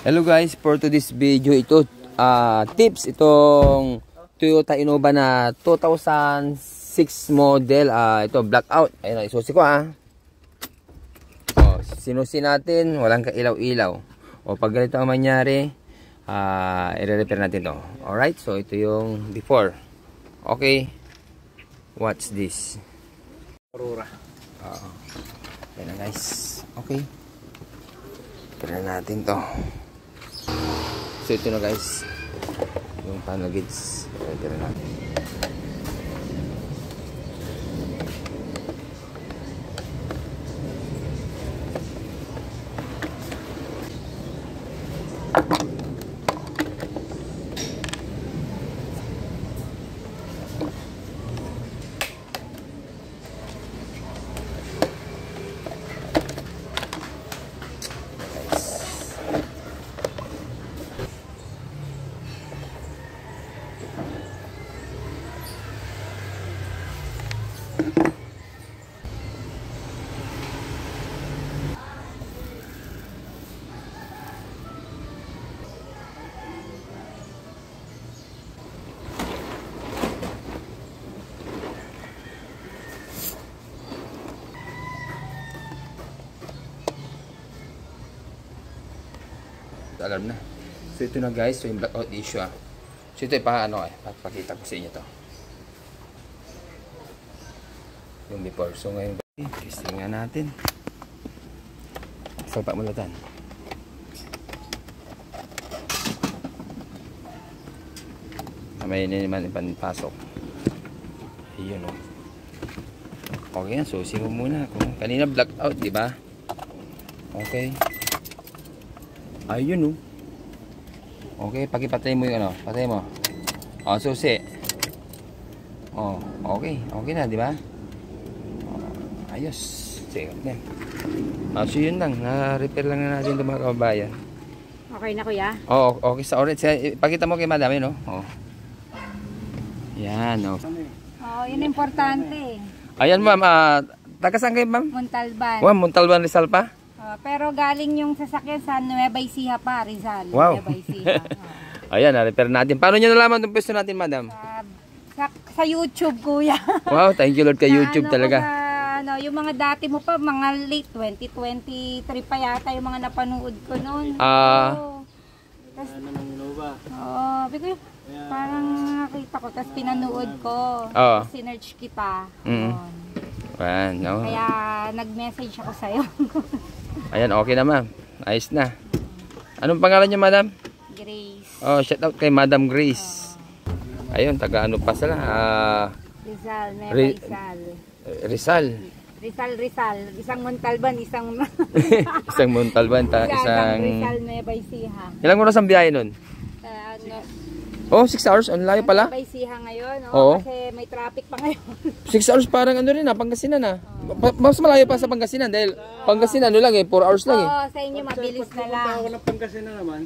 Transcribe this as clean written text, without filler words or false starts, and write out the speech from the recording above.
Hello guys, for today's video ito tips itong Toyota Innova na 2006 model, ito blackout. Ayun, isusi ko sinusi natin, walang kailaw-ilaw. O pag ganito ang mangyari, i-repair natin to. Alright, so ito yung before. Okay, watch this. Aurora. Yan na guys. Okay, repair natin to. So ito na guys, yung panel gates, repair natin. Alarm na. So ito na guys, so yung blackout issue So ito papakita ko sa inyo to. Yung before. So ngayon, testing nga natin. Salpa mulatan. May naman ipanpasok. Ayun Okay yan, susi mo muna. Kung kanina blackout, di ba? Okay. Ayun Okay, pakipatay mo yung patay mo. Susi. Okay. Okay na, di ba? Ayos. Sige na. So yun lang, na-repair lang na natin 'to mga kababayan. Okay na kuya? Okay sa orange. Pakita mo kay madam yun, Yan, yun importante. Ayan ma'am, taga saan kayo ma'am? Montalban. Wow, Montalban Rizal pa? Pero galing yung sasakyan sa Nueva Ecija pa, Rizal. Wow. Nueva Ecija. Ayan, na-repair natin. Paano nyo nalaman itong pwesto natin, madam? Sa YouTube, kuya. Wow, thank you Lord kay YouTube talaga. Yung mga dati mo pa, mga late 2023 pa yata yung mga napanood ko noon. Parang nakita ko, tapos pinanood ko. Sinerch kita. Kaya nag-message ako sa'yo. Ayan, okay na ma'am. Ayos na. Anong pangalan niya, madam? Grace. Shout out kay Madam Grace. Ayun, taga pa sila? Rizal, Rizal. Rizal. Rizal. Isang Montalban, isang... isang Montalban, isang... Rizal, Nueva Ecija. Ilang oras ang biyahe nun? 6 hours? Ang layo pala? Nueva Ecija ngayon, kasi may traffic pa ngayon. 6 hours parang Pangasinan Mas malayo pa sa Pangasinan dahil Pangasinan 4 hours lang sa inyo mabilis na lang. Pagpunta ako ng Pangasinan naman.